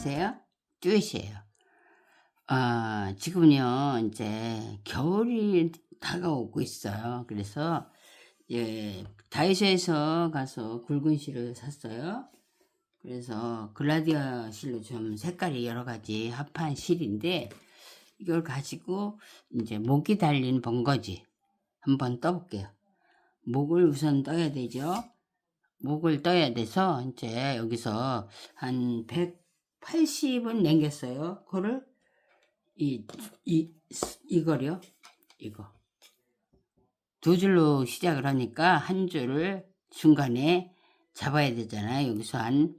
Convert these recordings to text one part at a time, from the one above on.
안녕하세요. 듀엣이에요. 지금은요, 이제 겨울이 다가오고 있어요. 그래서, 다이소에서 가서 굵은 실을 샀어요. 그래서 글라디아 실로 좀 색깔이 여러 가지 합한 실인데, 이걸 가지고 이제 목이 달린 번거지 한번 떠볼게요. 목을 우선 떠야 되죠. 목을 떠야 돼서 이제 여기서 한 180은 남겼어요. 그거를 이거요. 이거 두 줄로 시작을 하니까 한 줄을 중간에 잡아야 되잖아요. 여기서 한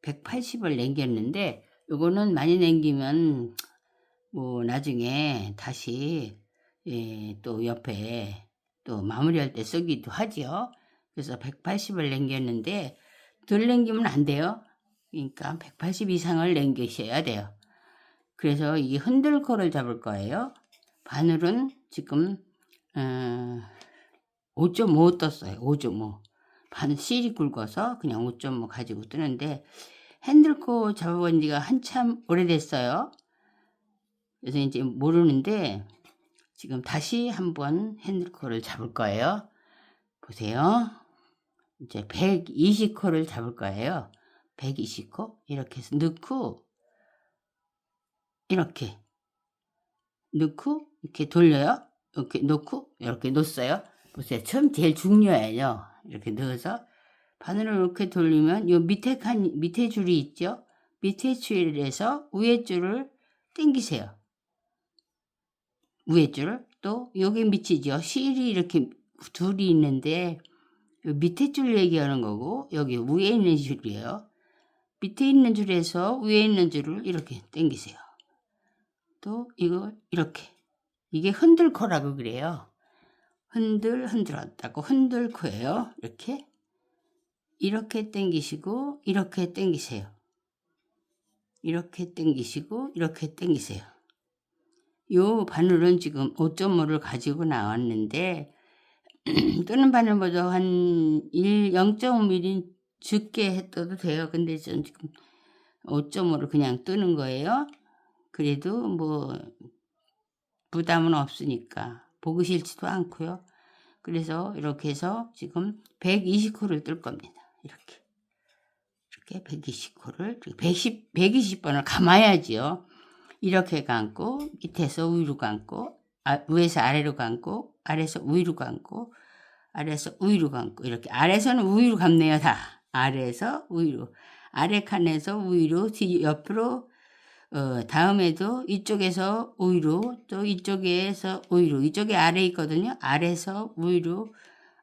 180을 남겼는데 요거는 많이 남기면 뭐 나중에 다시 또 옆에 또 마무리할 때 쓰기도 하지요. 그래서 180을 남겼는데 덜 남기면 안 돼요. 그러니까 180 이상을 남기셔야 돼요. 그래서 이 흔들코를 잡을 거예요. 바늘은 지금 5.5 떴어요. 5.5. 바늘 실이 굵어서 그냥 5.5 가지고 뜨는데 핸들코 잡아본 지가 한참 오래됐어요. 그래서 이제 모르는데 지금 다시 한번 핸들코를 잡을 거예요. 보세요. 이제 120코를 잡을 거예요. 120코 이렇게 해서 넣고 이렇게 넣고 이렇게 돌려요. 이렇게 놓고 이렇게 놓았어요. 보세요. 처음 제일 중요해요. 이렇게 넣어서 바늘을 이렇게 돌리면 요 밑에 줄이 있죠. 밑에 줄에서 위에 줄을 당기세요. 위에 줄을 또 여기 밑이죠. 실이 이렇게 둘이 있는데 요 밑에 줄 얘기하는 거고 여기 위에 있는 줄이에요. 밑에 있는 줄에서 위에 있는 줄을 이렇게 당기세요. 또 이걸 이렇게 이게 흔들코라고 그래요. 흔들었다고 흔들코예요. 이렇게 당기시고 이렇게 당기세요. 이렇게 당기시고 이렇게 당기세요. 요 바늘은 지금 5.5를 가지고 나왔는데 뜨는 바늘보다 한 0.5mm 적게 했어도 돼요. 근데 전 지금 5.5를 그냥 뜨는 거예요. 그래도 뭐 부담은 없으니까 보기 싫지도 않고요. 그래서 이렇게 해서 지금 120코를 뜰 겁니다. 이렇게 120코를 120번을 감아야지요. 이렇게 감고 밑에서 위로 감고 위에서 아래로 감고 아래에서 위로 감고 아래에서 위로 감고 이렇게 아래에서는 위로 감네요. 다 아래에서 위로 아래 칸에서 위로 뒤 옆으로 다음에도 이쪽에서 위로 또 이쪽에서 위로 이쪽에 아래 있거든요. 아래에서 위로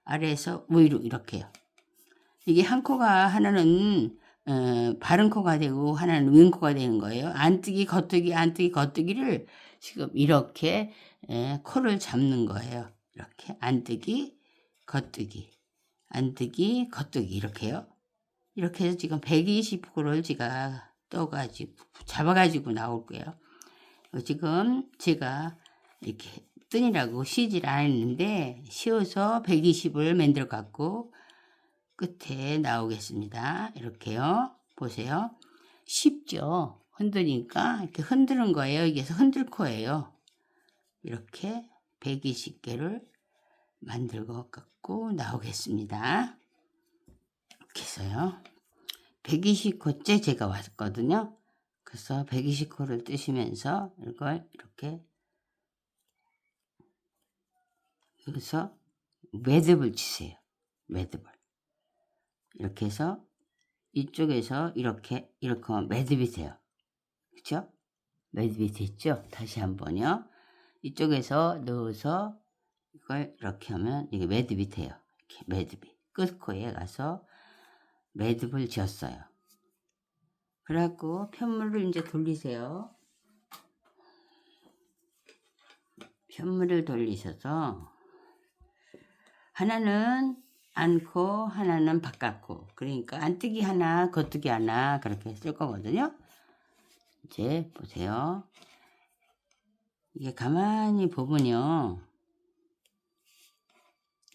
아래에서 위로 이렇게요. 이게 한 코가 하나는 바른 코가 되고 하나는 윙 코가 되는 거예요. 안뜨기 겉뜨기 안뜨기 겉뜨기를 지금 이렇게 코를 잡는 거예요. 이렇게 안뜨기 겉뜨기 안뜨기 겉뜨기 이렇게요. 이렇게 해서 지금 120코를 제가 떠가지고 잡아가지고 나올 거예요. 지금 제가 이렇게 뜨니라고 쉬질 않았는데 쉬어서 120을 만들어 갖고 끝에 나오겠습니다. 이렇게요. 보세요. 쉽죠? 흔드니까 이렇게 흔드는 거예요. 이게 흔들코예요. 이렇게 120개를 만들고 갖고 나오겠습니다. 이렇게 해서요. 120코째 제가 왔거든요. 그래서 120코를 뜨시면서 이걸 이렇게 여기서 매듭을 치세요. 매듭을. 이렇게 해서 이쪽에서 이렇게 하면 매듭이 돼요. 그렇죠? 매듭이 됐죠? 다시 한번요. 이쪽에서 넣어서 이걸 이렇게 하면 이게 매듭이 돼요. 이렇게 매듭이. 끝코에 가서 매듭을 지었어요. 그래갖고 편물을 이제 돌리세요. 편물을 돌리셔서 하나는 안코 하나는 바깥코 그러니까 안뜨기 하나 겉뜨기 하나 그렇게 쓸 거거든요. 이제 보세요. 이게 가만히 보면요.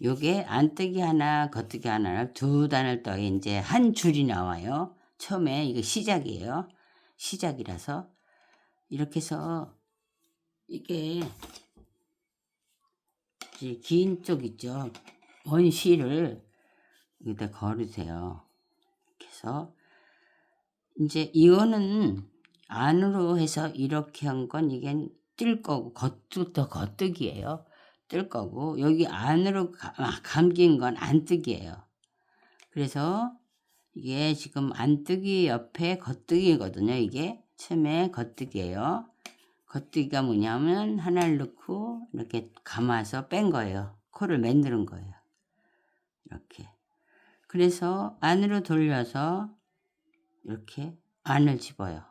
요게 안뜨기 하나 겉뜨기 하나를 두 단을 떠 이제 한 줄이 나와요. 처음에 이거 시작이에요. 시작이라서 이렇게 해서 이게 이제 긴 쪽 있죠. 원실을 여기다 걸으세요. 이렇게 해서 이제 이거는 안으로 해서 이렇게 한 건 이게 뜰 거고 겉부터 겉뜨기예요. 뜰 거고 여기 안으로 감긴 건 안뜨기예요. 그래서 이게 지금 안뜨기 옆에 겉뜨기거든요. 이게 처음에 겉뜨기예요. 겉뜨기가 뭐냐면 하나를 넣고 이렇게 감아서 뺀 거예요. 코를 만드는 거예요. 이렇게. 그래서 안으로 돌려서 이렇게 안을 집어요.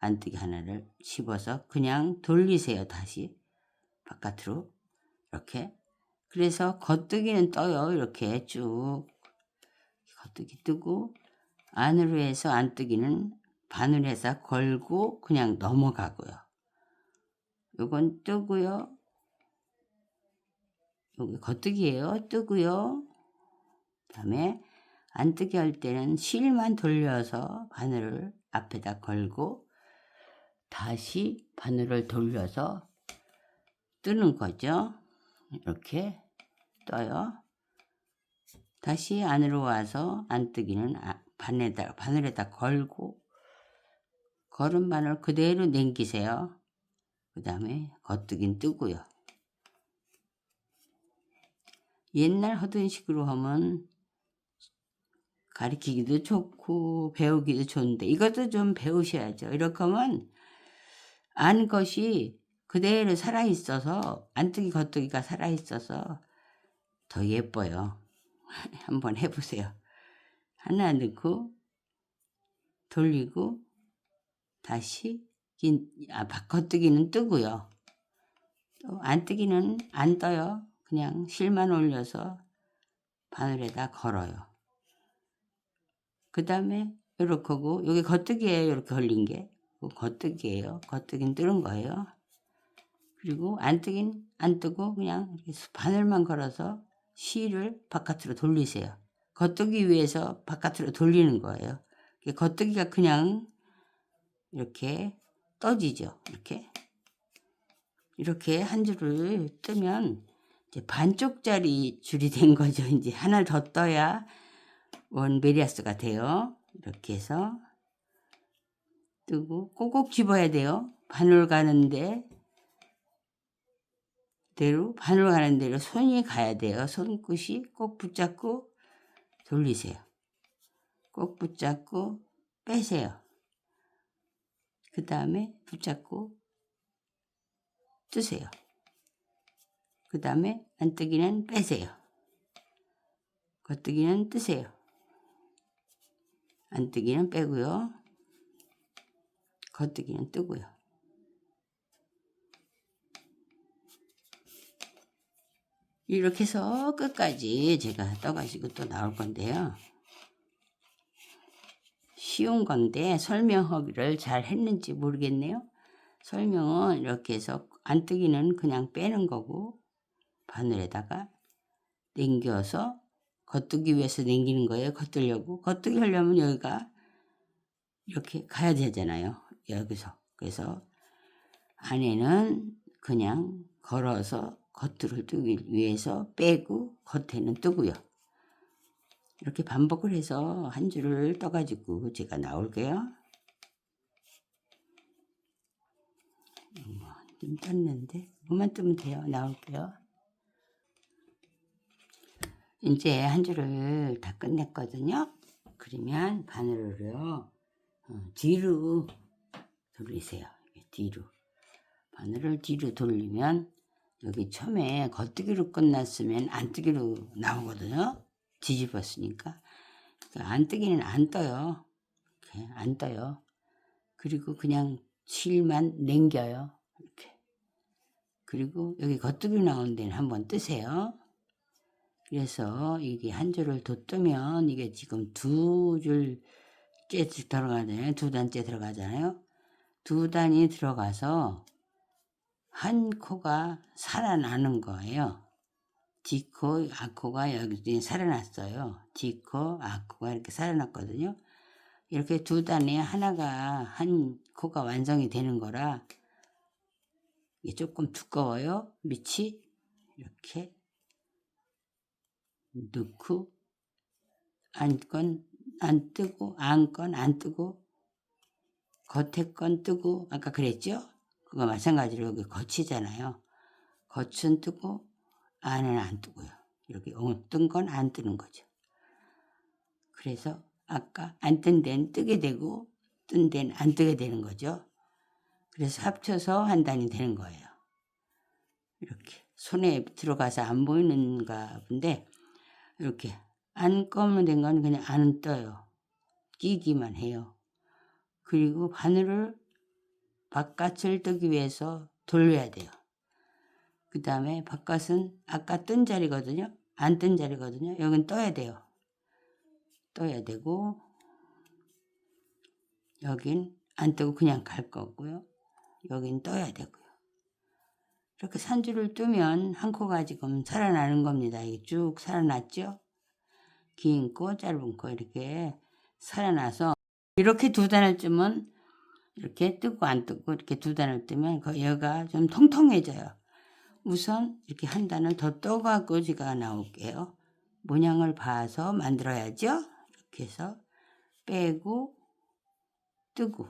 안뜨기 하나를 집어서 그냥 돌리세요. 다시 바깥으로 이렇게. 그래서 겉뜨기는 떠요. 이렇게 쭉 겉뜨기 뜨고 안으로 해서 안뜨기는 바늘에서 걸고 그냥 넘어가고요. 요건 뜨고요. 여기 겉뜨기예요. 뜨고요. 그다음에 안뜨기 할 때는 실만 돌려서 바늘을 앞에다 걸고 다시 바늘을 돌려서 뜨는 거죠. 이렇게 떠요. 다시 안으로 와서 안뜨기는 바늘에다 걸고 걸은 바늘 그대로 당기세요. 그 다음에 겉뜨기는 뜨고요. 옛날 하던 식으로 하면 가르치기도 좋고 배우기도 좋은데 이것도 좀 배우셔야죠. 이렇게 하면 아는 것이 그대로 살아있어서 안뜨기 겉뜨기가 살아있어서 더 예뻐요. 한번 해보세요. 하나 넣고 돌리고 다시 겉뜨기는 뜨고요. 또 안뜨기는 안 떠요. 그냥 실만 올려서 바늘에다 걸어요. 그 다음에 이렇게 하고 여기 겉뜨기예요. 이렇게 걸린 게 겉뜨기예요. 겉뜨기는 뜨는 거예요. 그리고 안뜨기는 안 뜨고 그냥 이렇게 바늘만 걸어서 실을 바깥으로 돌리세요. 겉뜨기 위해서 바깥으로 돌리는 거예요. 겉뜨기가 그냥 이렇게 떠지죠. 이렇게 한 줄을 뜨면 이제 반쪽짜리 줄이 된 거죠. 이제 하나를 더 떠야 원 메리아스가 돼요. 이렇게 해서 뜨고 꼭꼭 집어야 돼요. 바늘 가는 대로 손이 가야 돼요. 손끝이 꼭 붙잡고 돌리세요. 꼭 붙잡고 빼세요. 그 다음에 붙잡고 뜨세요. 그 다음에 안뜨기는 빼세요. 겉뜨기는 뜨세요. 안뜨기는 빼고요. 겉뜨기는 뜨고요. 이렇게 해서 끝까지 제가 떠가지고 또 나올 건데요. 쉬운 건데 설명하기를 잘 했는지 모르겠네요. 설명은 이렇게 해서 안뜨기는 그냥 빼는 거고 바늘에다가 당겨서 겉뜨기 위해서 당기는 거예요. 겉뜨려고. 겉뜨기 하려면 여기가 이렇게 가야 되잖아요. 여기서. 그래서 안에는 그냥 걸어서 겉을 뜨기 위해서 빼고 겉에는 뜨고요. 이렇게 반복을 해서 한 줄을 떠가지고 제가 나올게요. 좀 떴는데 이것만 뜨면 돼요. 나올게요. 이제 한 줄을 다 끝냈거든요. 그러면 바늘을요 뒤로 돌리세요. 뒤로 바늘을 뒤로 돌리면 여기 처음에 겉뜨기로 끝났으면 안뜨기로 나오거든요. 뒤집었으니까. 안뜨기는 안 떠요. 이렇게 안 떠요. 그리고 그냥 실만 남겨요. 이렇게. 그리고 여기 겉뜨기로 나온 데는 한번 뜨세요. 그래서 이게 한 줄을 더 뜨면 이게 지금 두 줄째 들어가잖아요. 두 단째 들어가잖아요. 두 단이 들어가서 한 코가 살아나는 거예요. 뒷코, 앞코가 여기 살아났어요. 뒷코, 앞코가 이렇게 살아났거든요. 이렇게 두 단에 하나가 한 코가 완성이 되는 거라 이게 조금 두꺼워요. 밑이 이렇게 넣고 안건 안 뜨고 안건 안 뜨고 겉에 건 뜨고 아까 그랬죠? 그거 마찬가지로 여기 겉이잖아요. 겉은 뜨고 안은 안 뜨고요. 이렇게 뜬 건 안 뜨는 거죠. 그래서 아까 안 뜬 데는 뜨게 되고 뜬 데는 안 뜨게 되는 거죠. 그래서 합쳐서 한 단이 되는 거예요. 이렇게 손에 들어가서 안 보이는가 본데 이렇게 안 검은 된 건 그냥 안 떠요. 끼기만 해요. 그리고 바늘을 바깥을 뜨기 위해서 돌려야 돼요. 그 다음에 바깥은 아까 뜬 자리거든요. 안 뜬 자리거든요. 여긴 떠야 돼요. 떠야 되고 여긴 안 뜨고 그냥 갈 거고요. 여긴 떠야 되고요. 이렇게 산줄을 뜨면 한 코가 지금 살아나는 겁니다. 이게 쭉 살아났죠. 긴 코 짧은 코 이렇게 살아나서 이렇게 두 단을 뜨면 이렇게 뜨고 안 뜨고 이렇게 두 단을 뜨면 얘가 좀 통통해져요. 우선 이렇게 한 단을 더 떠갖고 제가 나올게요. 모양을 봐서 만들어야죠. 이렇게 해서 빼고 뜨고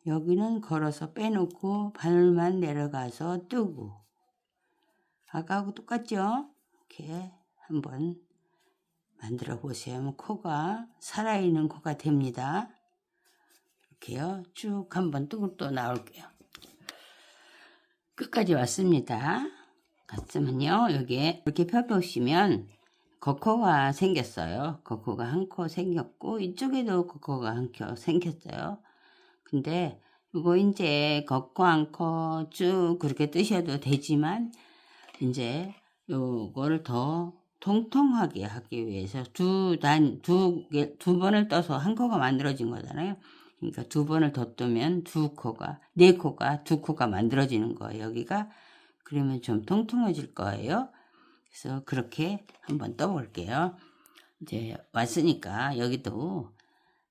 여기는 걸어서 빼놓고 바늘만 내려가서 뜨고 아까하고 똑같죠? 이렇게 한번 만들어 보세요. 코가 살아있는 코가 됩니다. 이렇게요. 쭉 한번 뜨고 또 나올게요. 끝까지 왔습니다. 갔으면요. 여기에 이렇게 펴보시면 겉코가 생겼어요. 겉코가 한 코 생겼고 이쪽에도 겉코가 한 코 생겼어요. 근데 이거 이제 겉코 한 코 쭉 그렇게 뜨셔도 되지만 이제 요거를 더 통통하게 하기 위해서 두 번을 떠서 한 코가 만들어진 거잖아요. 그러니까 두 번을 더 뜨면 네 코가 두 코가 만들어지는 거예요. 여기가 그러면 좀 통통해질 거예요. 그래서 그렇게 한번 떠볼게요. 이제 왔으니까 여기도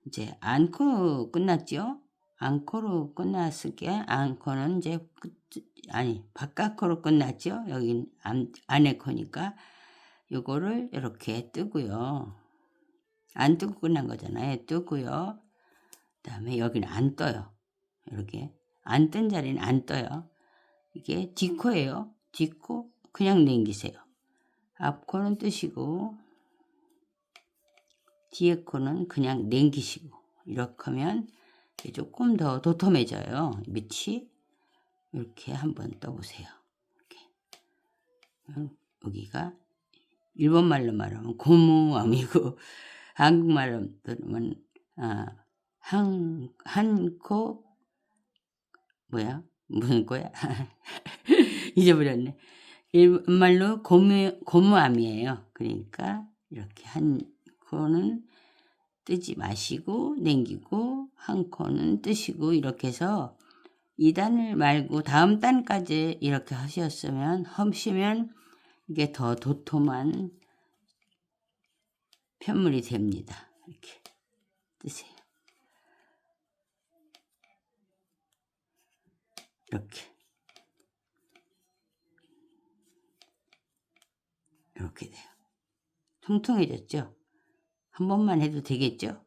이제 안코 끝났죠? 안코로 끝났을 게 안코는 이제 바깥코로 끝났죠? 여긴 안에 코니까 요거를 이렇게 뜨고요. 안 뜨고 끝난 거잖아요. 뜨고요. 그다음에 여기는 안 떠요. 이렇게 안 뜬 자리는 안 떠요. 이게 뒷코예요. 뒷코 그냥 넘기세요. 앞코는 뜨시고 뒤에 코는 그냥 넘기시고 이렇게 하면 조금 더 도톰해져요. 밑이 이렇게 한번 떠보세요. 이렇게. 여기가 일본말로 말하면 고무암이고 한국말로 들으면 한코 뭐야 무슨 거야 잊어버렸네. 일본말로 고무암이에요. 그러니까 이렇게 한 코는 뜨지 마시고 넘기고 한 코는 뜨시고 이렇게 해서 2단을 말고 다음 단까지 이렇게 하셨으면 이게 더 도톰한 편물이 됩니다. 이렇게 뜨세요. 이렇게 돼요. 통통해졌죠? 한 번만 해도 되겠죠?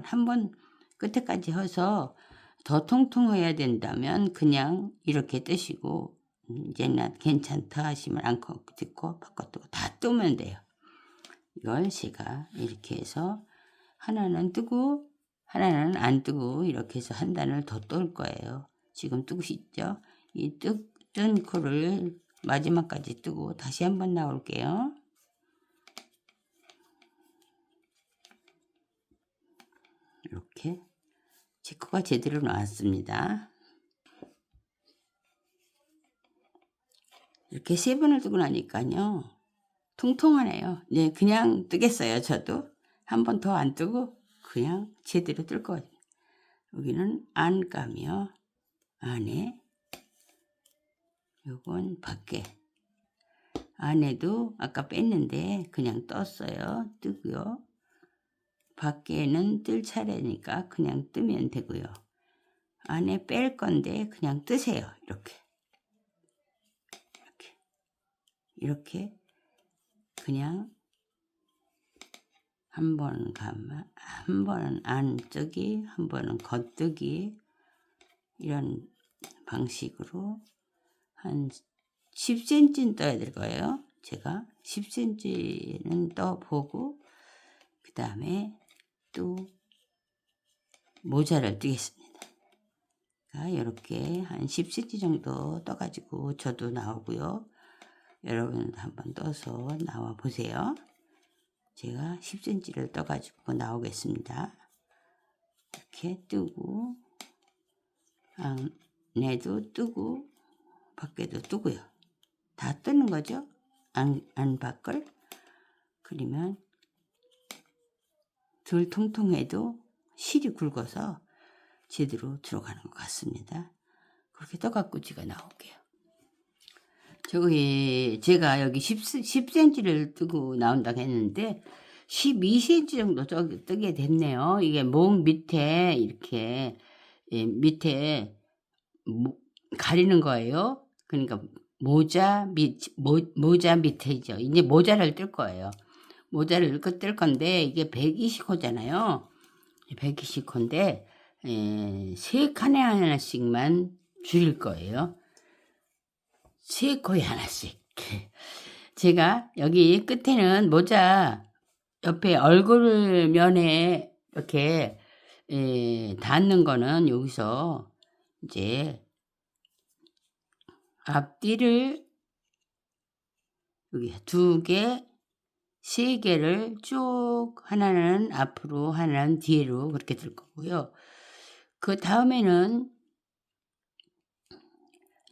한 번 끝에까지 해서 더 통통해야 된다면 그냥 이렇게 뜨시고 이제는 괜찮다 하시면 안코 듣고 바꿔 다 뜨면 돼요. 이걸 제가 이렇게 해서 하나는 뜨고 하나는 안 뜨고 이렇게 해서 한 단을 더 뜰 거예요. 지금 뜨고 있죠? 이 뜬 코를 마지막까지 뜨고 다시 한번 나올게요. 이렇게 제 코가 제대로 나왔습니다. 이렇게 3번을 뜨고 나니까요. 통통하네요. 네, 그냥 뜨겠어요. 저도 한 번 더 안 뜨고 그냥 제대로 뜰 거거든요. 여기는 안감이요. 안에 요건 밖에 안에도 아까 뺐는데 그냥 떴어요. 뜨고요. 밖에는 뜰 차례니까 그냥 뜨면 되고요. 안에 뺄 건데 그냥 뜨세요. 이렇게 그냥 한 번은 한 번은 안뜨기, 한 번은 겉뜨기, 이런 방식으로 한 10cm는 떠야 될 거예요. 제가 10cm는 떠보고 그 다음에 또 모자를 뜨겠습니다. 이렇게 한 10cm 정도 떠가지고 저도 나오고요. 여러분도 한번 떠서 나와 보세요. 제가 10cm를 떠가지고 나오겠습니다. 이렇게 뜨고 안에도 뜨고 밖에도 뜨고요. 다 뜨는 거죠. 안 밖을. 그러면 덜 통통해도 실이 굵어서 제대로 들어가는 것 같습니다. 그렇게 떠갖고 제가 나올게요. 제가 여기 10cm를 뜨고 나온다고 했는데 12cm 정도 뜨게 됐네요. 이게 목 밑에 이렇게 밑에 가리는 거예요. 그러니까 모자 밑에죠. 이제 모자를 뜰 거예요. 모자를 뜰 건데 이게 120호잖아요. 120호인데 세 칸에 하나씩만 줄일 거예요. 세 코에 하나씩. 제가 여기 끝에는 모자 옆에 얼굴 면에 이렇게 닿는 거는 여기서 이제 앞뒤를 여기 2개, 3개를 쭉 하나는 앞으로 하나는 뒤로 그렇게 들 거고요. 그 다음에는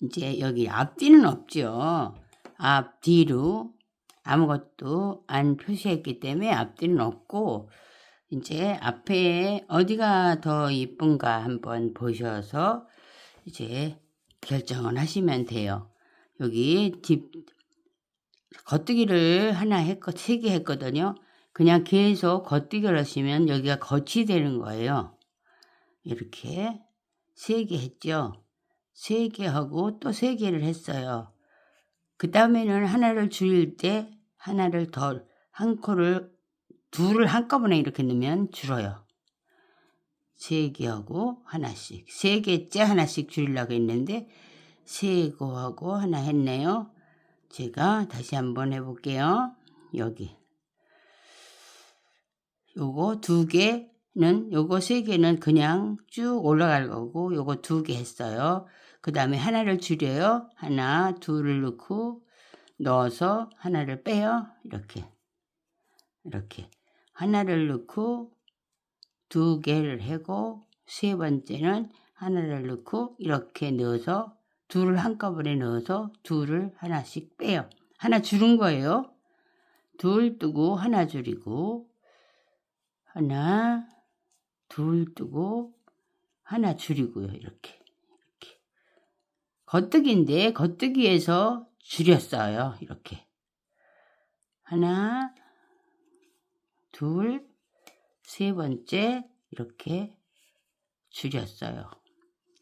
이제 여기 앞뒤는 없죠. 앞뒤로 아무것도 안 표시했기 때문에 앞뒤는 없고 이제 앞에 어디가 더 이쁜가 한번 보셔서 이제 결정을 하시면 돼요. 여기 겉뜨기를 하나 했고 3개 했거든요. 그냥 계속 겉뜨기를 하시면 여기가 겉이 되는 거예요. 이렇게 3개 했죠. 3개 하고 또 3개를 했어요. 그 다음에는 하나를 줄일 때 하나를 더 한 코를 둘을 한꺼번에 이렇게 넣으면 줄어요. 3개 하고 하나씩 3개째 하나씩 줄이려고 했는데 3개 하고 하나 했네요. 제가 다시 한번 해볼게요. 여기 요거 2개는 요거 3개는 그냥 쭉 올라갈 거고 요거 2개 했어요. 그 다음에 하나를 줄여요. 하나 둘을 넣고 넣어서 하나를 빼요. 이렇게 하나를 넣고 2개를 하고 세 번째는 하나를 넣고 이렇게 넣어서 둘을 한꺼번에 넣어서 둘을 하나씩 빼요. 하나 줄은 거예요. 둘 뜨고 하나 줄이고 하나 둘 뜨고 하나 줄이고요. 이렇게 겉뜨기인데 겉뜨기에서 줄였어요. 이렇게 하나 둘 세 번째 이렇게 줄였어요.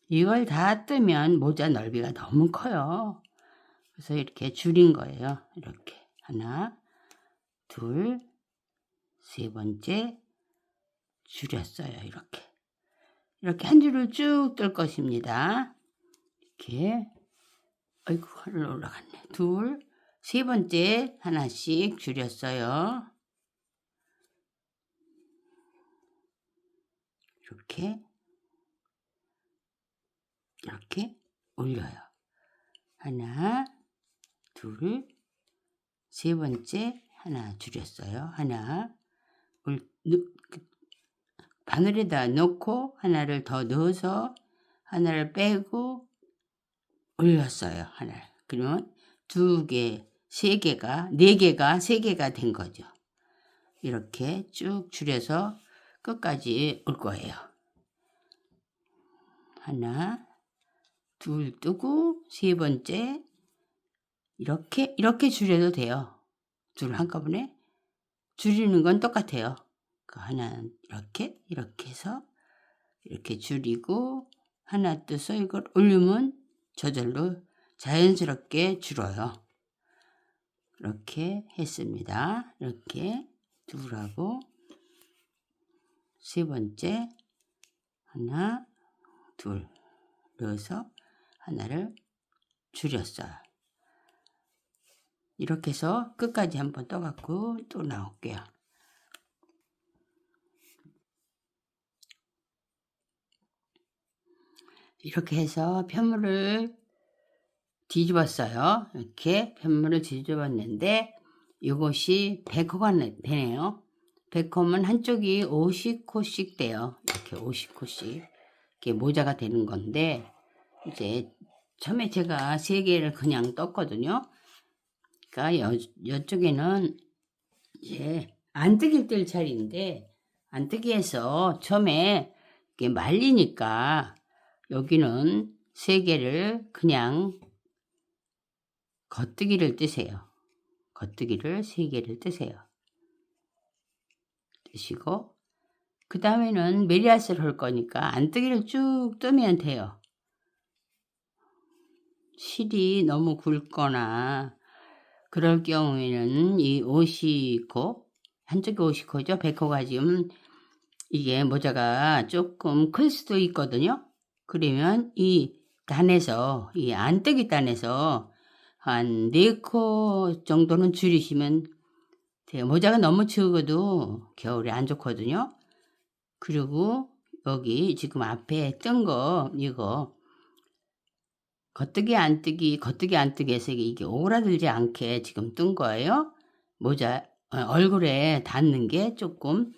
이걸 다 뜨면 모자 넓이가 너무 커요. 그래서 이렇게 줄인 거예요. 이렇게 하나 둘 세 번째 줄였어요. 이렇게 한 줄을 쭉 뜰 것입니다. 이렇게 아이고 하늘 올라갔네. 둘 세 번째 하나씩 줄였어요. 이렇게 올려요. 하나 둘 세 번째 하나 줄였어요. 하나 바늘에다 넣고 하나를 더 넣어서 하나를 빼고 올렸어요. 하나를. 그러면 2개, 3개가, 4개가, 3개가 된 거죠. 이렇게 쭉 줄여서 끝까지 올 거예요. 하나, 둘 뜨고 세 번째 이렇게 줄여도 돼요. 둘 한꺼번에 줄이는 건 똑같아요. 하나 이렇게 해서 이렇게 줄이고 하나 떠서 이걸 올리면 저절로 자연스럽게 줄어요. 이렇게 했습니다. 이렇게 둘하고 세 번째 하나 둘 넣어서 하나를 줄였어요. 이렇게 해서 끝까지 한번 떠갖고 또 나올게요. 이렇게 해서 편물을 뒤집었어요. 이렇게 편물을 뒤집었는데 이것이 100호가 되네요. 100호면 한쪽이 50호씩 돼요. 이렇게 50호씩 이렇게 모자가 되는 건데 이제 처음에 제가 3개를 그냥 떴거든요. 그러니까 이쪽에는 이제 안뜨기를 뜰 차례인데 안뜨기에서 처음에 이렇게 말리니까 여기는 3개를 그냥 겉뜨기를 뜨세요. 겉뜨기를 3개를 뜨세요. 뜨시고 그 다음에는 메리아스를 할 거니까 안뜨기를 쭉 뜨면 돼요. 실이 너무 굵거나 그럴 경우에는 이 50호 한쪽이 50호죠. 100호가 지금 이게 모자가 조금 클 수도 있거든요. 그러면 이 단에서 이 안뜨기 단에서 한 4코 정도는 줄이시면 돼요. 모자가 너무 적어도 겨울에 안 좋거든요. 그리고 여기 지금 앞에 뜬 거 이거 겉뜨기 안뜨기 해서 이게 오그라들지 않게 지금 뜬 거예요. 모자 얼굴에 닿는 게 조금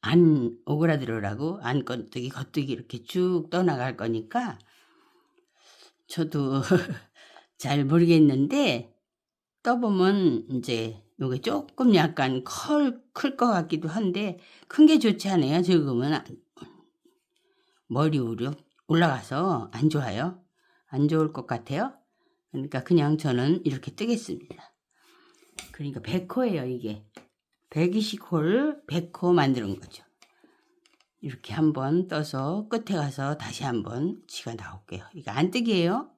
안 오그라들으라고 안 겉뜨기 이렇게 쭉 떠나갈 거니까 저도 잘 모르겠는데 떠보면 이제 요게 조금 약간 클 것 같기도 한데 큰 게 좋지 않아요. 적으면 머리 위로 올라가서 안 좋아요. 안 좋을 것 같아요. 그러니까 그냥 저는 이렇게 뜨겠습니다. 그러니까 100호예요 이게. 120호를 100호 만드는 거죠. 이렇게 한번 떠서 끝에 가서 다시 한번 지가 나올게요. 이거 안뜨기예요.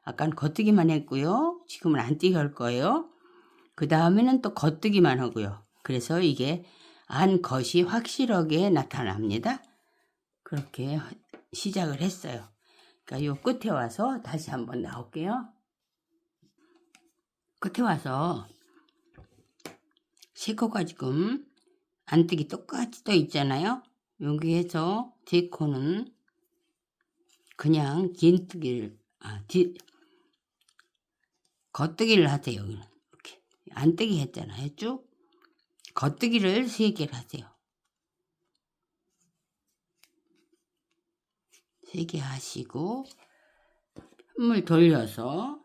아까는 겉뜨기만 했고요. 지금은 안뜨기 할 거예요. 그 다음에는 또 겉뜨기만 하고요. 그래서 이게 안 겉이 확실하게 나타납니다. 그렇게 시작을 했어요. 그러니까 요 끝에 와서 다시 한번 나올게요. 끝에 와서 3코가 지금 안뜨기 똑같이 떠 있잖아요. 여기에서 2코는 그냥 긴뜨기를 겉뜨기를 하세요. 이렇게 안뜨기 했잖아요. 쭉 겉뜨기를 3개를 하세요. 3개 하시고 물 돌려서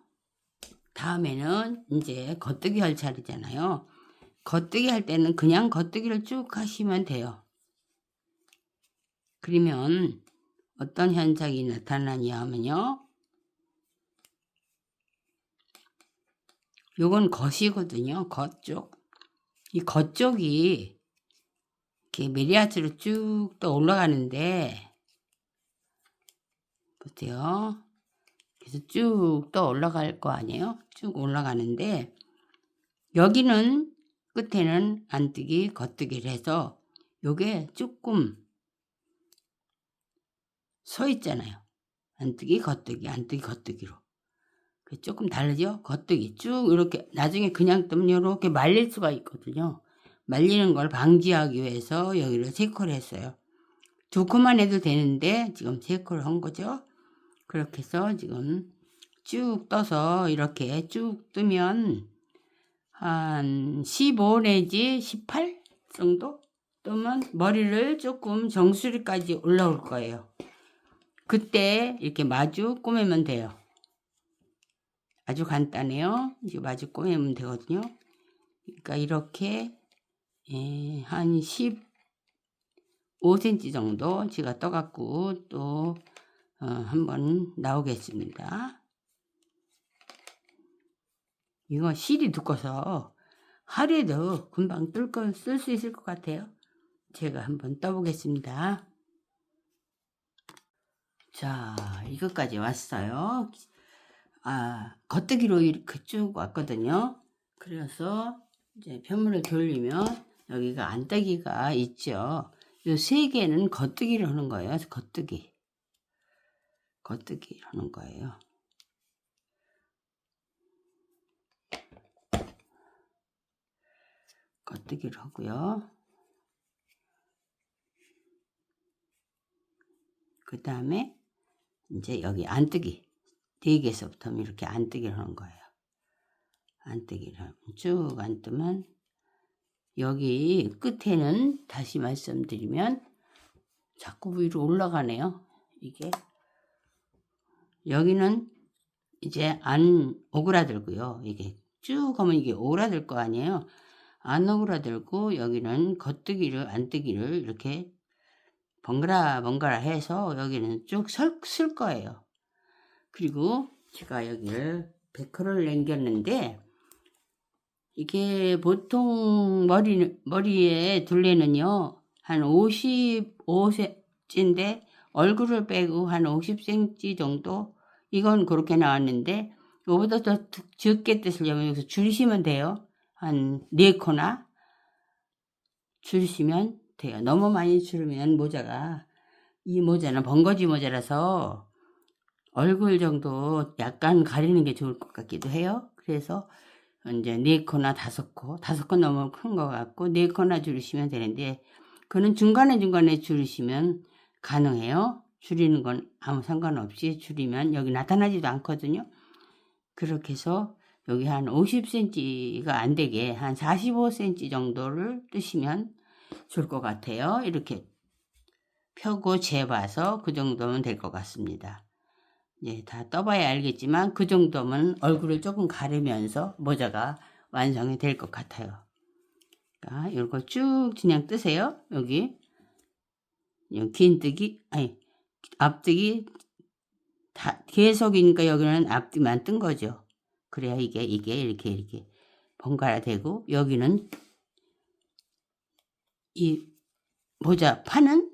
다음에는 이제 겉뜨기 할 차례잖아요. 겉뜨기 할 때는 그냥 겉뜨기를 쭉 하시면 돼요. 그러면 어떤 현상이 나타나냐 하면요. 요건 겉이거든요. 겉쪽. 이 겉쪽이 이렇게 메리아스로 쭉 또 올라가는데 보세요. 그래서 쭉 또 올라갈 거 아니에요? 쭉 올라가는데 여기는 끝에는 안뜨기, 겉뜨기를 해서 요게 조금 서 있잖아요. 안뜨기, 겉뜨기, 안뜨기, 겉뜨기로. 조금 다르죠? 겉뜨기 쭉 이렇게 나중에 그냥 뜨면 이렇게 말릴 수가 있거든요. 말리는 걸 방지하기 위해서 여기를 3코를 했어요. 2코만 해도 되는데 지금 3코를 한 거죠. 그렇게 해서 지금 쭉 떠서 이렇게 쭉 뜨면 한 15 내지 18 정도 뜨면 머리를 조금 정수리까지 올라올 거예요. 그때 이렇게 마주 꼬매면 돼요. 아주 간단해요. 이제 마주 꼬매면 되거든요. 그러니까 이렇게 한 15cm 정도 제가 떠갖고 또 한번 나오겠습니다. 이거 실이 두꺼워서 하루에도 금방 쓸 수 있을 것 같아요. 제가 한번 떠보겠습니다. 자, 이것까지 왔어요. 겉뜨기로 이렇게 쭉 왔거든요. 그래서 이제 편물을 돌리면 여기가 안뜨기가 있죠. 이 세 개는 겉뜨기를 하는 거예요. 겉뜨기 하는 거예요. 겉뜨기를 하고요. 그 다음에 이제 여기 안뜨기 4개에서부터 이렇게 안뜨기를 하는 거예요. 안뜨기를 쭉 안뜨면 여기 끝에는 다시 말씀드리면 자꾸 위로 올라가네요. 이게 여기는 이제 안 오그라들고요. 이게 쭉 가면 이게 오그라들 거 아니에요. 안 오그라들고 여기는 겉뜨기를 안뜨기를 이렇게 번갈아 해서 여기는 쭉 쓸 거예요. 그리고 제가 여기를 100호를 남겼는데 이게 보통 머리에 둘레는요 한 55cm인데 얼굴을 빼고 한 50cm 정도, 이건 그렇게 나왔는데 이거보다 더 적게 뜨시려면 여기서 줄이시면 돼요. 한 4코나 줄이시면 돼요. 너무 많이 줄이면 모자가, 이 모자는 번거지 모자라서 얼굴 정도 약간 가리는 게 좋을 것 같기도 해요. 그래서 이제 4코나 5코, 5코 너무 큰 것 같고 4코나 줄이시면 되는데, 그는 중간에 줄이시면 가능해요. 줄이는 건 아무 상관없이 줄이면 여기 나타나지도 않거든요. 그렇게 해서 여기 한 50cm가 안 되게 한 45cm 정도를 뜨시면 좋을 것 같아요. 이렇게 펴고 재봐서 그 정도면 될 것 같습니다. 이제 다 떠봐야 알겠지만 그 정도면 얼굴을 조금 가리면서 모자가 완성이 될 것 같아요. 그러니까 이걸 쭉 그냥 뜨세요. 여기 긴뜨기, 아니 앞뜨기 다 계속이니까 여기는 앞뜨기만 뜬 거죠. 그래야 이게 이렇게 번갈아 되고, 여기는 이 모자 파는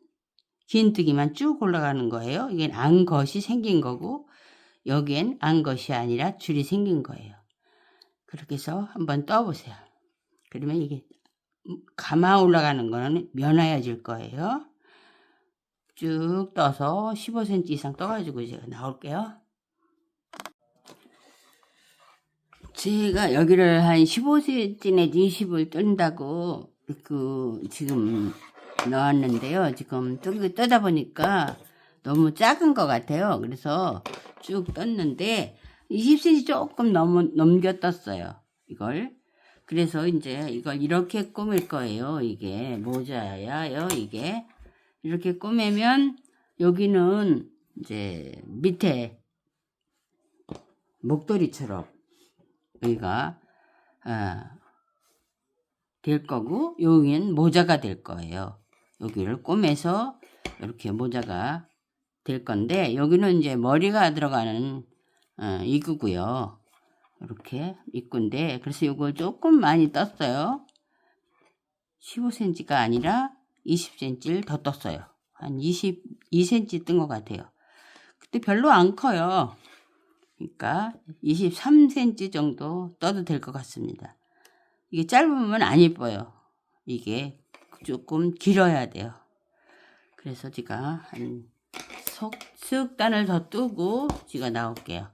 긴뜨기만 쭉 올라가는 거예요. 이게 안것이 생긴 거고 여기엔 안것이 아니라 줄이 생긴 거예요. 그렇게 해서 한번 떠보세요. 그러면 이게 감아 올라가는 거는 면화여질 거예요. 쭉 떠서 15cm 이상 떠가지고 제가 나올게요. 제가 여기를 한 15cm 내지 20을 뜬다고 지금 넣었는데요. 지금 뜨다 보니까 너무 작은 것 같아요. 그래서 쭉 떴는데 20cm 조금 넘겨 떴어요. 이걸. 그래서 이제 이걸 이렇게 꾸밀 거예요. 이게 모자야요. 이게 이렇게 꾸미면 여기는 이제 밑에 목도리처럼 여기가 될 거고, 여기는 모자가 될 거예요. 여기를 꼬매서 이렇게 모자가 될 건데, 여기는 이제 머리가 들어가는 이구고요. 이렇게 입구인데, 그래서 이걸 조금 많이 떴어요. 15cm가 아니라 20cm를 더 떴어요. 한 22cm 뜬 것 같아요. 근데 별로 안 커요. 그러니까 23cm 정도 떠도 될 것 같습니다. 이게 짧으면 안 예뻐요. 이게 조금 길어야 돼요. 그래서 제가 한 석 단을 더 뜨고 제가 나올게요.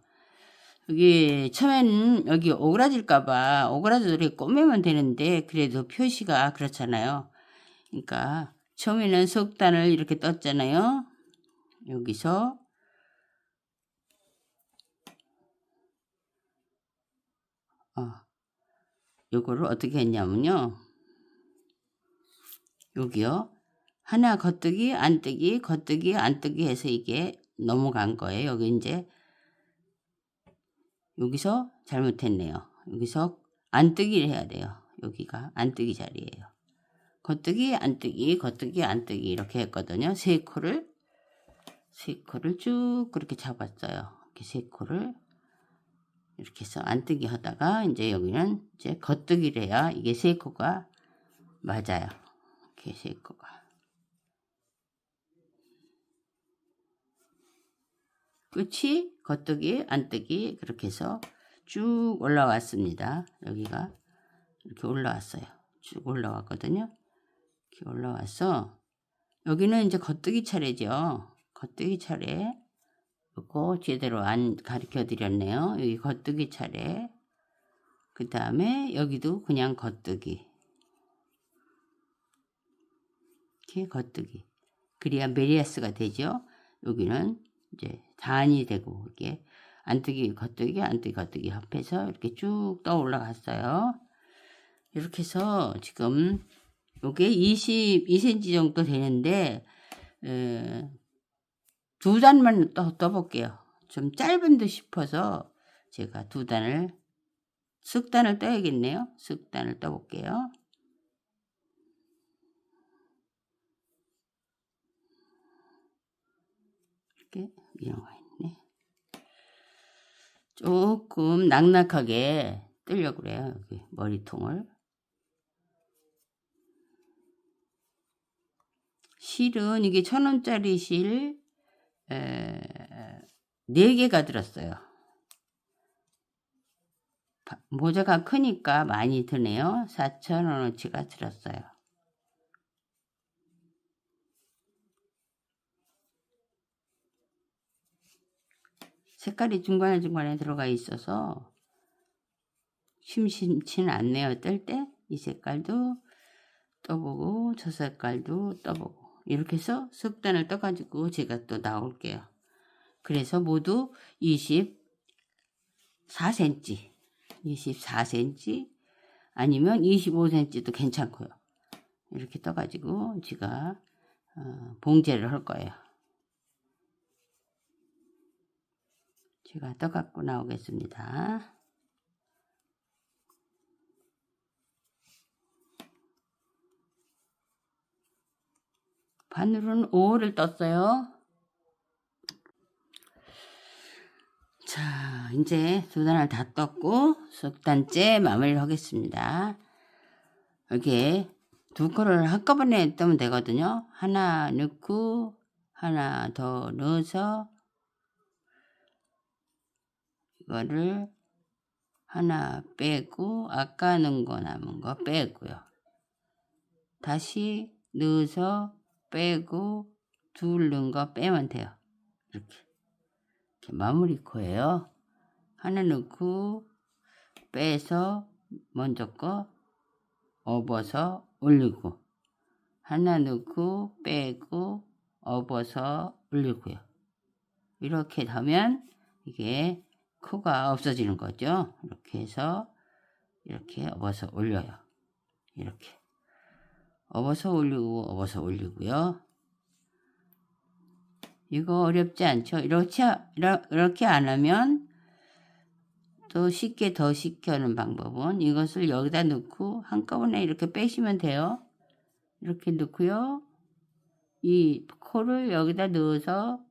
여기 처음에는 여기 오그라질까봐 오그라들게 꼬매면 되는데, 그래도 표시가 그렇잖아요. 그러니까 처음에는 석 단을 이렇게 떴잖아요. 여기서 요거를 어떻게 했냐면요. 여기요. 하나 겉뜨기, 안뜨기, 겉뜨기, 안뜨기 해서 이게 넘어간 거예요. 여기 이제 여기서 잘못했네요. 여기서 안뜨기를 해야 돼요. 여기가 안뜨기 자리예요. 겉뜨기, 안뜨기, 겉뜨기, 안뜨기 이렇게 했거든요. 세 코를 쭉 그렇게 잡았어요. 이렇게 세 코를 이렇게 해서 안뜨기 하다가 이제 여기는 이제 겉뜨기를 해야 이게 세 코가 맞아요. 이렇게 세 거가. 끝이 겉뜨기, 안뜨기 그렇게 해서 쭉 올라왔습니다. 여기가 이렇게 올라왔어요. 쭉 올라왔거든요. 이렇게 올라와서 여기는 이제 겉뜨기 차례죠. 겉뜨기 차례. 이거 제대로 안 가르쳐 드렸네요. 여기 겉뜨기 차례. 그 다음에 여기도 그냥 겉뜨기. 이렇게 겉뜨기. 그래야 메리아스가 되죠. 여기는 이제 단이 되고 이게 안뜨기 겉뜨기 안뜨기 겉뜨기 합해서 이렇게 쭉 떠 올라갔어요. 이렇게 해서 지금 요게 22cm 정도 되는데 두 단만 떠볼게요. 좀 짧은 듯 싶어서 제가 두 단을 쓱 단을 떠야겠네요. 쓱 단을 떠볼게요. 이렇게 이런 거 있네. 조금 낙낙하게 뜨려고 그래요. 여기 머리통을. 실은 이게 1,000원짜리 실 4개가 들었어요. 모자가 크니까 많이 드네요. 4,000원어치가 들었어요. 색깔이 중간에 들어가 있어서 심심치는 않네요. 뜰 때 이 색깔도 떠보고 저 색깔도 떠보고 이렇게 해서 쓱단을 떠가지고 제가 또 나올게요. 그래서 모두 24cm 24cm 아니면 25cm도 괜찮고요. 이렇게 떠가지고 제가 봉제를 할 거예요. 제가 떠갖고 나오겠습니다. 바늘은 5호를 떴어요. 자, 이제 두 단을 다 떴고 석 단째 마무리를 하겠습니다. 여기에 두 코를 한꺼번에 뜨면 되거든요. 하나 넣고 하나 더 넣어서 이거를 하나 빼고 아까 넣은 거 남은 거 빼고요. 다시 넣어서 빼고 둘 넣은 거 빼면 돼요. 이렇게 마무리 코예요. 하나 넣고 빼서 먼저 거 업어서 올리고 하나 넣고 빼고 업어서 올리고요. 이렇게 하면 이게 코가 없어지는 거죠. 이렇게 해서 이렇게 업어서 올려요. 이렇게 업어서 올리고 업어서 올리고요. 이거 어렵지 않죠? 이렇게 안 하면 또 쉽게 더 쉽게 하는 방법은 이것을 여기다 넣고 한꺼번에 이렇게 빼시면 돼요. 이렇게 넣고요. 이 코를 여기다 넣어서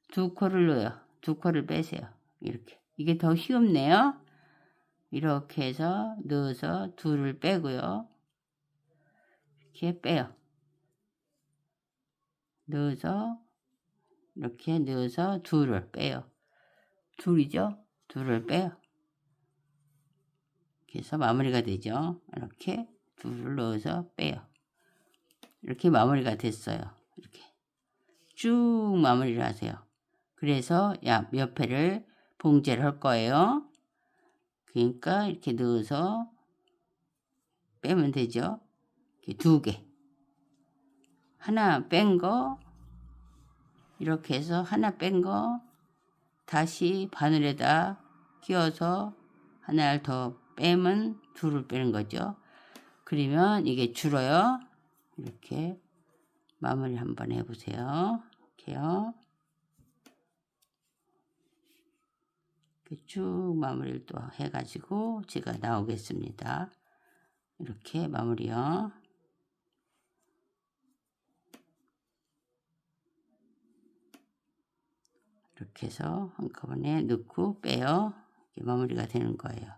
두 코를 넣어요. 두 코를 빼세요. 이렇게. 이게 더 쉽네요. 이렇게 해서 넣어서 둘을 빼고요. 이렇게 빼요. 넣어서 이렇게 넣어서 둘을 빼요. 둘이죠? 둘을 빼요. 이렇게 해서 마무리가 되죠. 이렇게 둘을 넣어서 빼요. 이렇게 마무리가 됐어요. 이렇게 쭉 마무리를 하세요. 그래서 옆에를 봉제를 할 거예요. 그러니까 이렇게 넣어서 빼면 되죠. 이렇게 두 개. 하나 뺀 거 이렇게 해서 하나 뺀 거 다시 바늘에다 끼워서 하나를 더 빼면 둘을 빼는 거죠. 그러면 이게 줄어요. 이렇게 마무리 한번 해보세요. 이렇게요. 이렇게 쭉 마무리를 또 해가지고 제가 나오겠습니다. 이렇게 마무리요. 이렇게 해서 한꺼번에 넣고 빼요. 이렇게 마무리가 되는 거예요.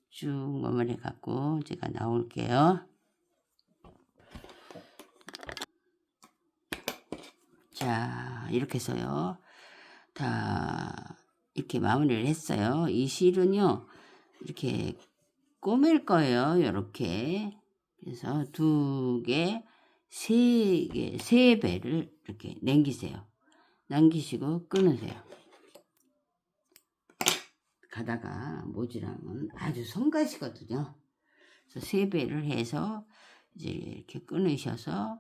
쭉 마무리 갖고 제가 나올게요. 자, 이렇게 해서요. 다 이렇게 마무리를 했어요. 이 실은요, 이렇게 꼬맬 거예요. 이렇게. 그래서 2개, 3개, 3배를 이렇게 남기세요. 남기시고 끊으세요. 가다가 모지랑은 아주 성가시거든요. 그래서 3배를 해서 이제 이렇게 끊으셔서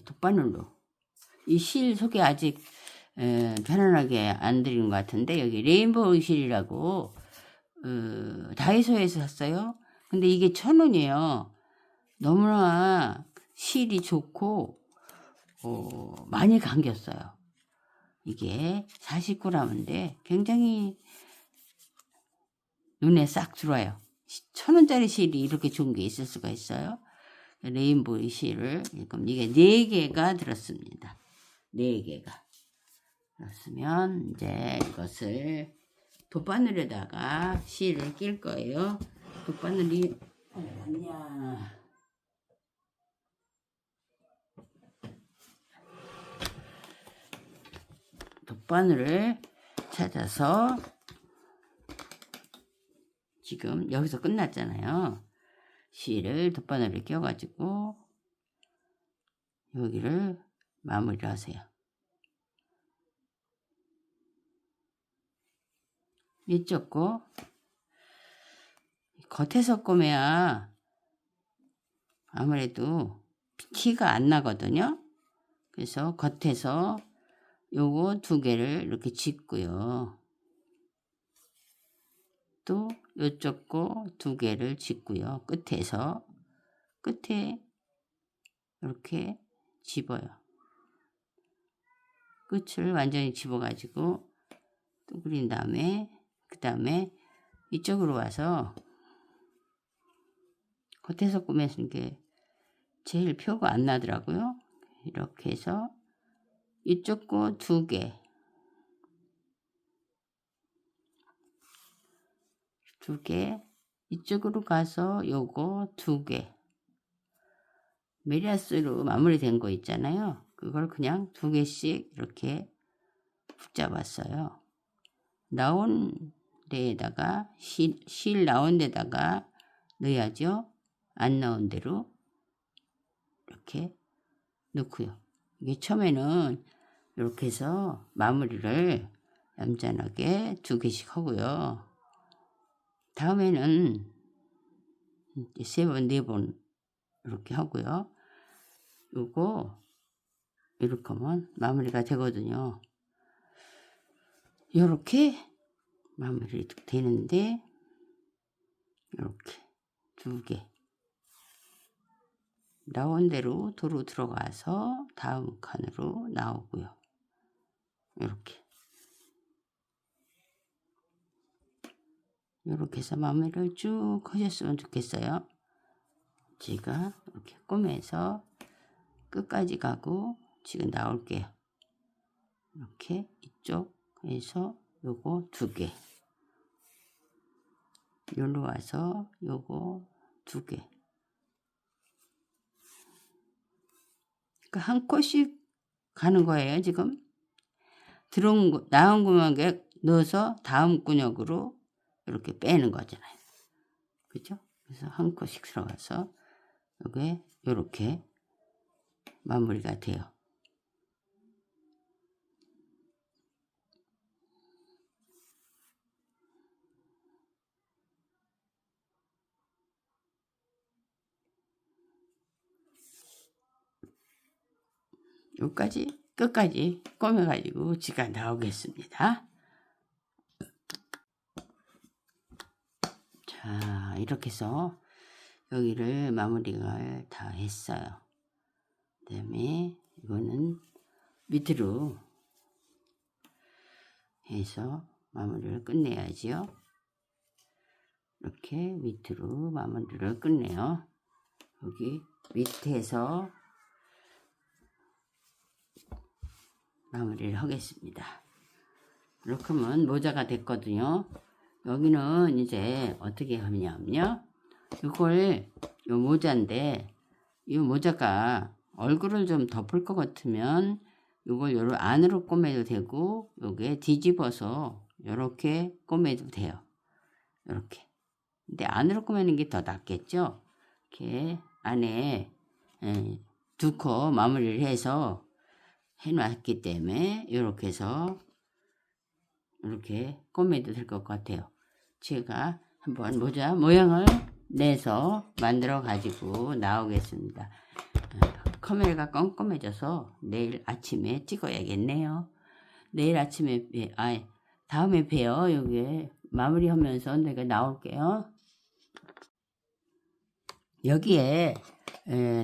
돗바늘로 이 실 소개 아직 편안하게 안 드린 것 같은데 여기 레인보우 실이라고 다이소에서 샀어요. 근데 이게 1,000원이에요. 너무나 실이 좋고 많이 감겼어요. 이게 40g인데 굉장히 눈에 싹 들어와요. 1,000원짜리 실이 이렇게 좋은 게 있을 수가 있어요. 레인보우 실을 그럼 이게 4개가 들었습니다. 4개가 그렇으면 이제 이것을 돗바늘에다가 실을 낄 거예요. 돗바늘이 어디냐? 돗바늘을 찾아서 지금 여기서 끝났잖아요. 실을 돗바늘을 껴가지고 여기를 마무리를 하세요. 이쪽 거 겉에서 꼬매야 아무래도 티가 안 나거든요. 그래서 겉에서 요거 2개를 이렇게 짓고요. 또 요쪽 거 2개를 짓고요. 끝에 이렇게 집어요. 끝을 완전히 집어 가지고 또 그린 다음에 그 다음에 이쪽으로 와서 겉에서 꾸며진 게 제일 표가 안 나더라고요. 이렇게 해서 이쪽 거 2개, 2개, 이쪽으로 가서 요거 2개, 메리아스로 마무리된 거 있잖아요. 그걸 그냥 2개씩 이렇게 붙잡았어요. 나온 데에다가 실 나온 데다가 넣어야죠. 안 나온 대로 이렇게 넣고요. 이게 처음에는 이렇게 해서 마무리를 얌전하게 2개씩 하고요. 다음에는 3번, 4번 이렇게 하고요. 요거 이렇게 하면 마무리가 되거든요. 요렇게 마무리 되는데 이렇게 2개 나온 대로 도로 들어가서 다음 칸으로 나오고요. 이렇게 해서 마무리를 쭉 하셨으면 좋겠어요. 제가 이렇게 꼬매서 끝까지 가고 지금 나올게요. 이렇게 이쪽에서 요거 2개, 여기로 와서 요거 2개. 그러니까 한 컷씩 가는 거예요. 지금 나온 구멍에 넣어서 다음 근육으로 이렇게 빼는 거잖아요. 그죠? 그래서 한 컷씩 들어가서 여기에 이렇게 마무리가 돼요. 여기까지 끝까지 꼬매가지고 지가 나오겠습니다. 자, 이렇게 해서 여기를 마무리를 다 했어요. 그 다음에 이거는 밑으로 해서 마무리를 끝내야지요. 이렇게 밑으로 마무리를 끝내요. 여기 밑에서 마무리를 하겠습니다. 이렇게 하면 모자가 됐거든요. 여기는 이제 어떻게 하냐면요. 이걸 요 모자인데 이 모자가 얼굴을 좀 덮을 것 같으면 이걸 요런 안으로 꼬매도 되고 요게 뒤집어서 요렇게 꼬매도 돼요. 요렇게. 근데 안으로 꼬매는 게 더 낫겠죠? 이렇게 안에 두 코 마무리를 해서 해놨기 때문에 이렇게 해서 이렇게 꼬매도 될 것 같아요. 제가 한번 모자 모양을 내서 만들어 가지고 나오겠습니다. 카메라가 껌껌해져서 내일 아침에 찍어야겠네요. 내일 아침에 다음에 봬요. 여기 마무리하면서 내가 나올게요. 여기에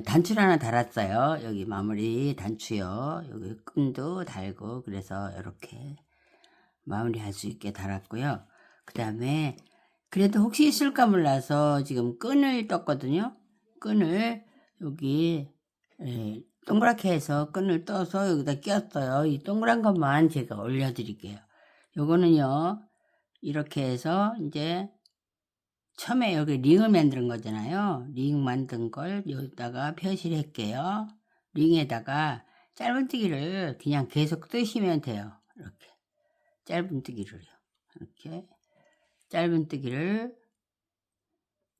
단추를 하나 달았어요. 여기 마무리 단추요. 여기 끈도 달고 그래서 이렇게 마무리할 수 있게 달았고요. 그 다음에 그래도 혹시 있을까 몰라서 지금 끈을 떴거든요. 끈을 여기 동그랗게 해서 끈을 떠서 여기다 끼웠어요. 이 동그란 것만 제가 올려드릴게요. 요거는요 이렇게 해서 이제 처음에 여기 링을 만든 거잖아요. 링 만든 걸 여기다가 표시를 할게요. 링에다가 짧은뜨기를 그냥 계속 뜨시면 돼요. 이렇게 짧은뜨기를요. 이렇게 짧은뜨기를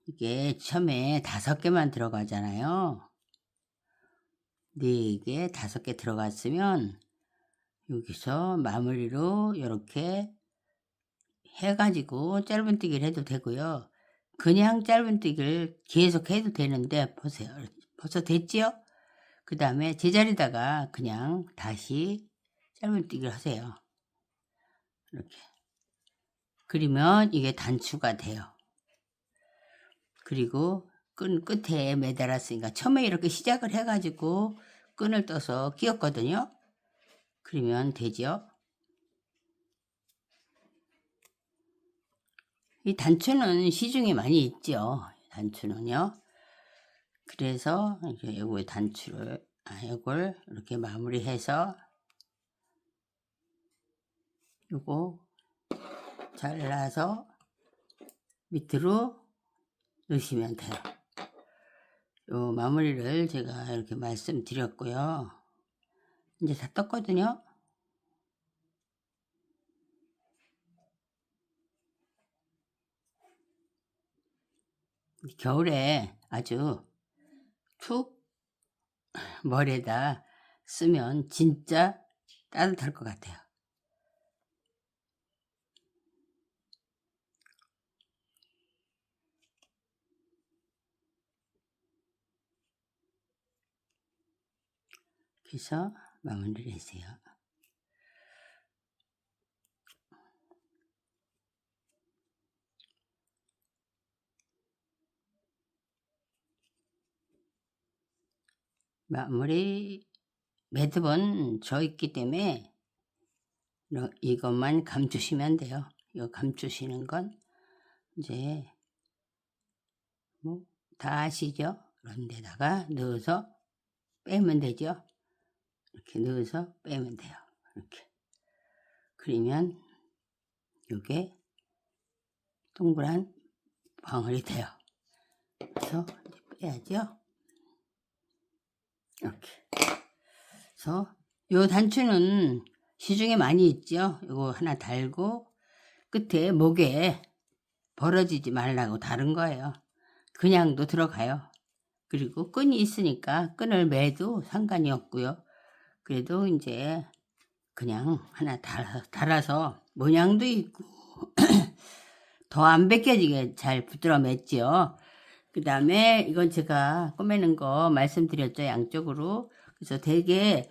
이게 처음에 5개만 들어가잖아요. 4개, 5개 들어갔으면 여기서 마무리로 이렇게 해가지고 짧은뜨기를 해도 되고요. 그냥 짧은뜨기를 계속 해도 되는데 보세요. 벌써 됐지요? 그 다음에 제자리다가 그냥 다시 짧은뜨기를 하세요. 이렇게. 그러면 이게 단추가 돼요. 그리고 끈 끝에 매달았으니까 처음에 이렇게 시작을 해가지고 끈을 떠서 끼웠거든요. 그러면 되죠. 이 단추는 시중에 많이 있죠. 단추는요. 그래서 이거 단추를 이걸 이렇게 마무리해서 요거 잘라서 밑으로 넣으시면 돼요. 요 마무리를 제가 이렇게 말씀드렸고요. 이제 다 떴거든요. 겨울에 아주 툭 머리에다 쓰면 진짜 따뜻할 것 같아요. 그래서 마무리를 하세요. 마무리 매듭은 져 있기 때문에 이것만 감추시면 돼요. 이거 감추시는 건 이제 뭐 다 아시죠? 그런 데다가 넣어서 빼면 되죠. 이렇게 넣어서 빼면 돼요. 이렇게. 그러면 이게 동그란 방울이 돼요. 그래서 빼야죠. 이렇게. 그래서 요 단추는 시중에 많이 있죠. 이거 하나 달고 끝에 목에 벌어지지 말라고 다른 거예요. 그냥도 들어가요. 그리고 끈이 있으니까 끈을 매도 상관이 없고요. 그래도 이제 그냥 하나 달아서 모양도 있고 더 안 벗겨지게 잘 붙들어 맸죠. 그 다음에 이건 제가 꼬매는 거 말씀드렸죠. 양쪽으로. 그래서 되게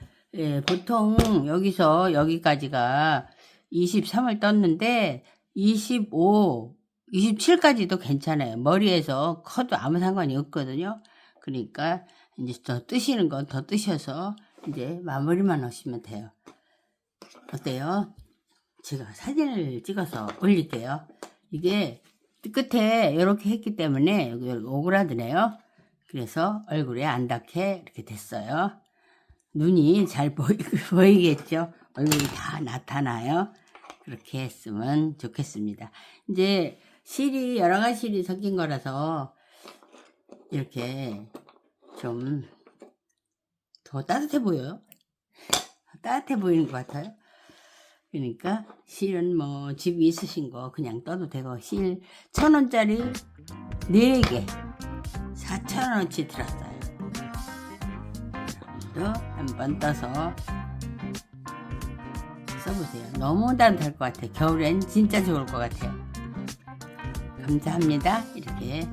보통 여기서 여기까지가 23을 떴는데 25, 27까지도 괜찮아요. 머리에서 커도 아무 상관이 없거든요. 그러니까 이제 더 뜨시는 건 더 뜨셔서 이제 마무리만 하시면 돼요. 어때요? 제가 사진을 찍어서 올릴게요. 이게 끝에 이렇게 했기 때문에 여기 오그라드네요. 그래서 얼굴에 안 닿게 이렇게 됐어요. 눈이 잘 보이겠죠? 얼굴이 다 나타나요. 그렇게 했으면 좋겠습니다. 이제 실이 여러 가지 실이 섞인 거라서 이렇게 좀 더 따뜻해 보여요. 따뜻해 보이는 것 같아요. 그러니까 실은 뭐 집 있으신 거 그냥 떠도 되고, 실 1,000원짜리 4개 4,000원어치 들었어요. 여러분도 한번 떠서 써보세요. 너무 따뜻할 것 같아요. 겨울엔 진짜 좋을 것 같아요. 감사합니다. 이렇게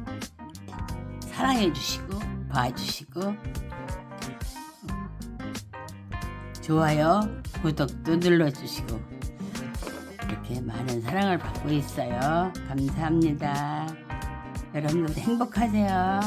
사랑해 주시고 봐주시고 좋아요, 구독도 눌러주시고 이렇게 많은 사랑을 받고 있어요. 감사합니다. 여러분들 행복하세요.